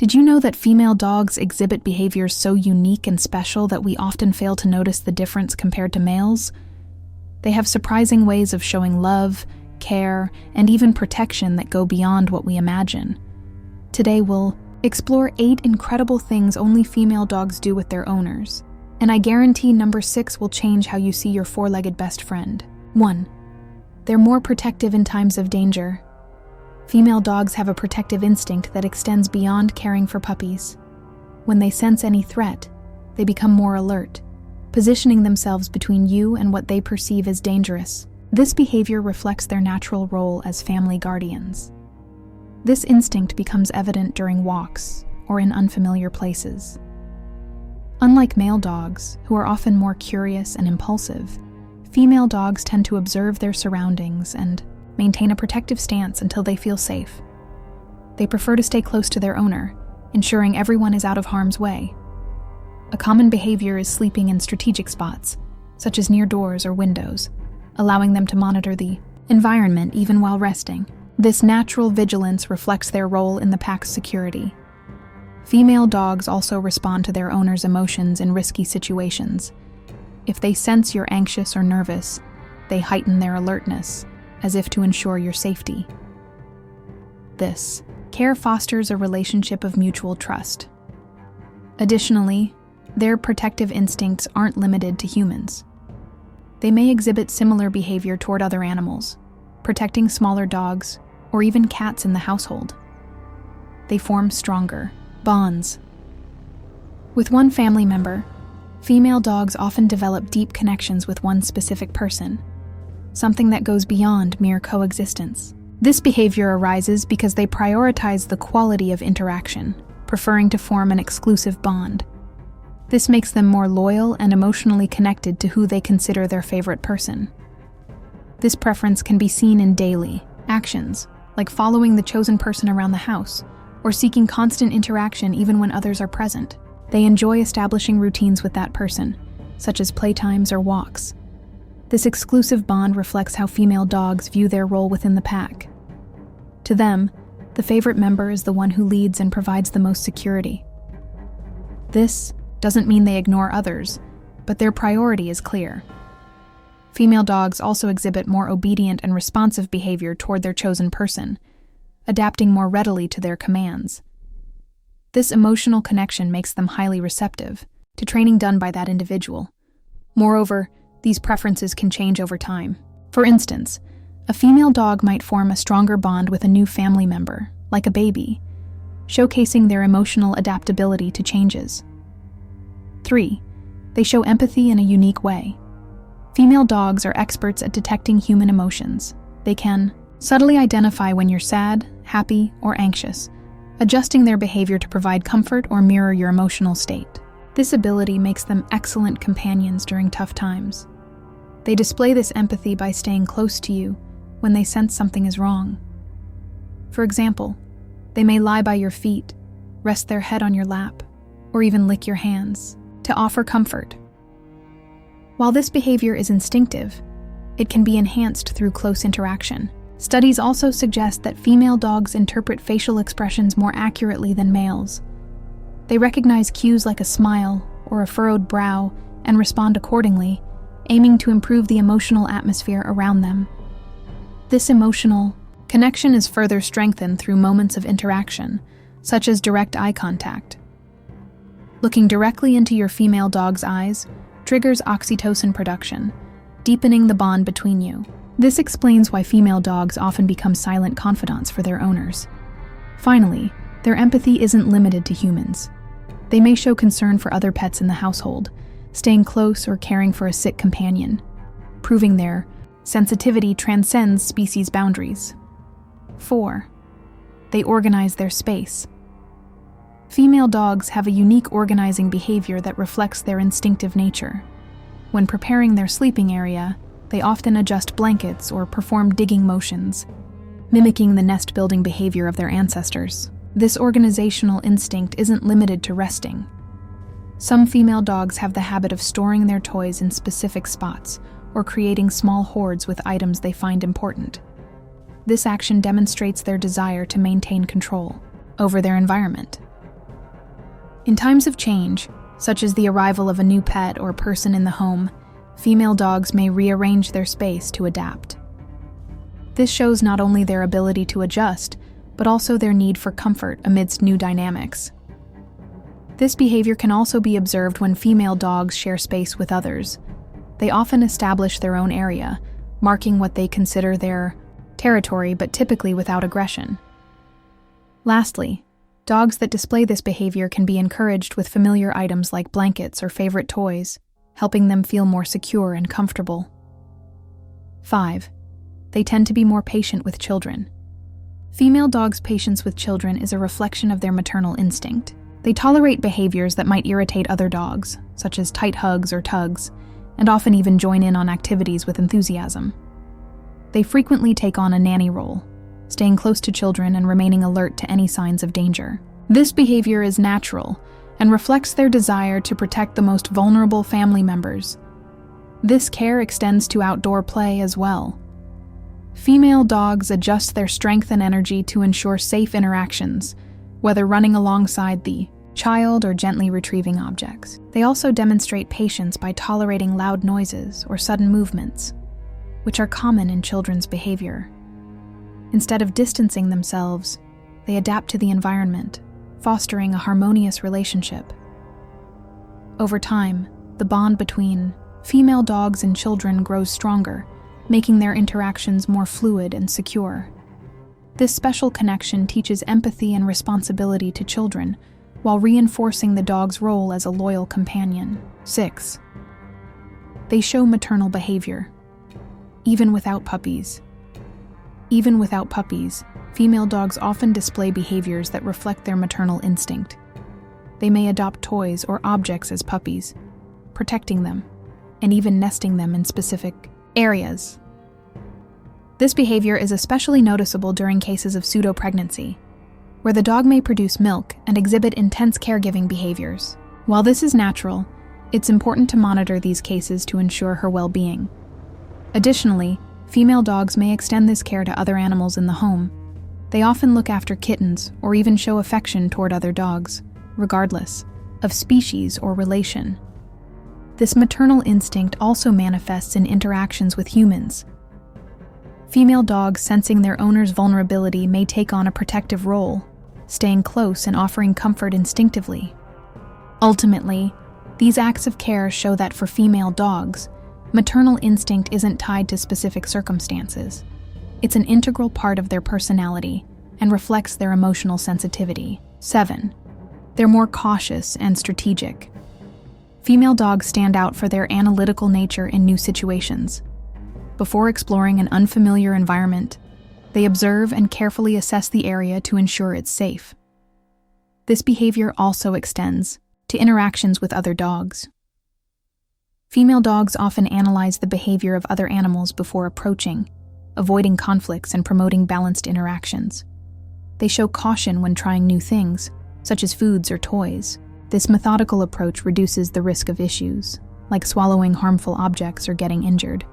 Did you know that female dogs exhibit behaviors so unique and special that we often fail to notice the difference compared to males? They have surprising ways of showing love, care, and even protection that go beyond what we imagine. Today we'll explore 8 incredible things only female dogs do with their owners. And I guarantee number 6 will change how you see your 4-legged best friend. 1. They're more protective in times of danger. Female dogs have a protective instinct that extends beyond caring for puppies. When they sense any threat, they become more alert, positioning themselves between you and what they perceive as dangerous. This behavior reflects their natural role as family guardians. This instinct becomes evident during walks or in unfamiliar places. Unlike male dogs, who are often more curious and impulsive, female dogs tend to observe their surroundings and maintain a protective stance until they feel safe. They prefer to stay close to their owner, ensuring everyone is out of harm's way. A common behavior is sleeping in strategic spots, such as near doors or windows, allowing them to monitor the environment even while resting. This natural vigilance reflects their role in the pack's security. Female dogs also respond to their owner's emotions in risky situations. If they sense you're anxious or nervous, they heighten their alertness, as if to ensure your safety. This care fosters a relationship of mutual trust. Additionally, their protective instincts aren't limited to humans. They may exhibit similar behavior toward other animals, protecting smaller dogs or even cats in the household. They form stronger bonds. With one family member, female dogs often develop deep connections with one specific person, something that goes beyond mere coexistence. This behavior arises because they prioritize the quality of interaction, preferring to form an exclusive bond. This makes them more loyal and emotionally connected to who they consider their favorite person. This preference can be seen in daily actions, like following the chosen person around the house, or seeking constant interaction even when others are present. They enjoy establishing routines with that person, such as playtimes or walks. This exclusive bond reflects how female dogs view their role within the pack. To them, the favorite member is the one who leads and provides the most security. This doesn't mean they ignore others, but their priority is clear. Female dogs also exhibit more obedient and responsive behavior toward their chosen person, adapting more readily to their commands. This emotional connection makes them highly receptive to training done by that individual. Moreover, these preferences can change over time. For instance, a female dog might form a stronger bond with a new family member, like a baby, showcasing their emotional adaptability to changes. 3. They show empathy in a unique way. Female dogs are experts at detecting human emotions. They can subtly identify when you're sad, happy, or anxious, adjusting their behavior to provide comfort or mirror your emotional state. This ability makes them excellent companions during tough times. They display this empathy by staying close to you when they sense something is wrong. For example, they may lie by your feet, rest their head on your lap, or even lick your hands to offer comfort. While this behavior is instinctive, it can be enhanced through close interaction. Studies also suggest that female dogs interpret facial expressions more accurately than males. They recognize cues like a smile or a furrowed brow and respond accordingly, aiming to improve the emotional atmosphere around them. This emotional connection is further strengthened through moments of interaction, such as direct eye contact. Looking directly into your female dog's eyes triggers oxytocin production, deepening the bond between you. This explains why female dogs often become silent confidants for their owners. Finally, their empathy isn't limited to humans. They may show concern for other pets in the household, staying close or caring for a sick companion, proving their sensitivity transcends species boundaries. 4. They organize their space. Female dogs have a unique organizing behavior that reflects their instinctive nature. When preparing their sleeping area, they often adjust blankets or perform digging motions, mimicking the nest-building behavior of their ancestors. This organizational instinct isn't limited to resting. Some female dogs have the habit of storing their toys in specific spots or creating small hoards with items they find important. This action demonstrates their desire to maintain control over their environment. In times of change, such as the arrival of a new pet or person in the home, female dogs may rearrange their space to adapt. This shows not only their ability to adjust, but also their need for comfort amidst new dynamics. This behavior can also be observed when female dogs share space with others. They often establish their own area, marking what they consider their territory, but typically without aggression. Lastly, dogs that display this behavior can be encouraged with familiar items like blankets or favorite toys, helping them feel more secure and comfortable. 5. They tend to be more patient with children. Female dogs' patience with children is a reflection of their maternal instinct. They tolerate behaviors that might irritate other dogs, such as tight hugs or tugs, and often even join in on activities with enthusiasm. They frequently take on a nanny role, staying close to children and remaining alert to any signs of danger. This behavior is natural and reflects their desire to protect the most vulnerable family members. This care extends to outdoor play as well. Female dogs adjust their strength and energy to ensure safe interactions, whether running alongside the child or gently retrieving objects. They also demonstrate patience by tolerating loud noises or sudden movements, which are common in children's behavior. Instead of distancing themselves, they adapt to the environment, fostering a harmonious relationship. Over time, the bond between female dogs and children grows stronger, making their interactions more fluid and secure. This special connection teaches empathy and responsibility to children, while reinforcing the dog's role as a loyal companion. 6. They show maternal behavior. Even without puppies, female dogs often display behaviors that reflect their maternal instinct. They may adopt toys or objects as puppies, protecting them, and even nesting them in specific areas. This behavior is especially noticeable during cases of pseudo-pregnancy, where the dog may produce milk and exhibit intense caregiving behaviors. While this is natural, it's important to monitor these cases to ensure her well-being. Additionally, female dogs may extend this care to other animals in the home. They often look after kittens or even show affection toward other dogs, regardless of species or relation. This maternal instinct also manifests in interactions with humans. Female dogs, sensing their owner's vulnerability, may take on a protective role, staying close and offering comfort instinctively. Ultimately, these acts of care show that for female dogs, maternal instinct isn't tied to specific circumstances. It's an integral part of their personality and reflects their emotional sensitivity. 7. They're more cautious and strategic. Female dogs stand out for their analytical nature in new situations. Before exploring an unfamiliar environment, they observe and carefully assess the area to ensure it's safe. This behavior also extends to interactions with other dogs. Female dogs often analyze the behavior of other animals before approaching, avoiding conflicts and promoting balanced interactions. They show caution when trying new things, such as foods or toys. This methodical approach reduces the risk of issues, like swallowing harmful objects or getting injured.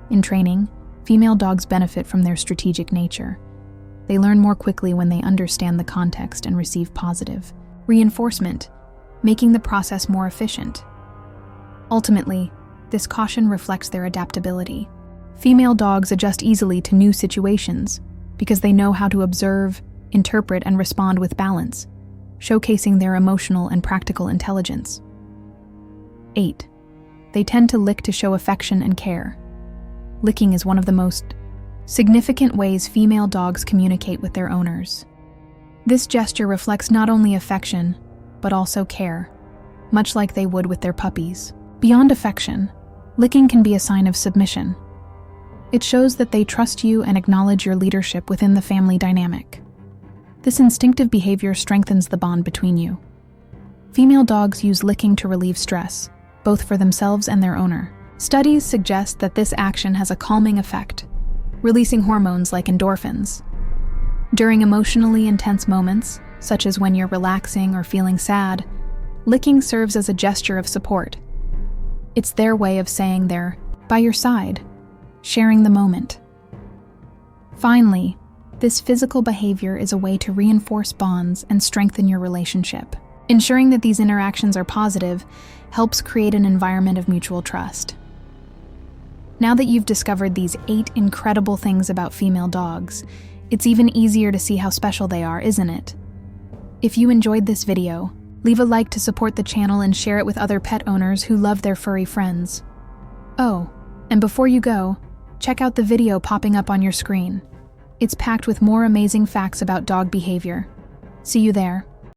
In training, female dogs benefit from their strategic nature. They learn more quickly when they understand the context and receive positive reinforcement, making the process more efficient. Ultimately, this caution reflects their adaptability. Female dogs adjust easily to new situations because they know how to observe, interpret, and respond with balance, showcasing their emotional and practical intelligence. 8. They tend to lick to show affection and care. Licking is one of the most significant ways female dogs communicate with their owners. This gesture reflects not only affection, but also care, much like they would with their puppies. Beyond affection, licking can be a sign of submission. It shows that they trust you and acknowledge your leadership within the family dynamic. This instinctive behavior strengthens the bond between you. Female dogs use licking to relieve stress, both for themselves and their owner. Studies suggest that this action has a calming effect, releasing hormones like endorphins. During emotionally intense moments, such as when you're relaxing or feeling sad, licking serves as a gesture of support. It's their way of saying they're by your side, sharing the moment. Finally, this physical behavior is a way to reinforce bonds and strengthen your relationship. Ensuring that these interactions are positive helps create an environment of mutual trust. Now that you've discovered these 8 incredible things about female dogs, it's even easier to see how special they are, isn't it? If you enjoyed this video, leave a like to support the channel and share it with other pet owners who love their furry friends. Oh, and before you go, check out the video popping up on your screen. It's packed with more amazing facts about dog behavior. See you there.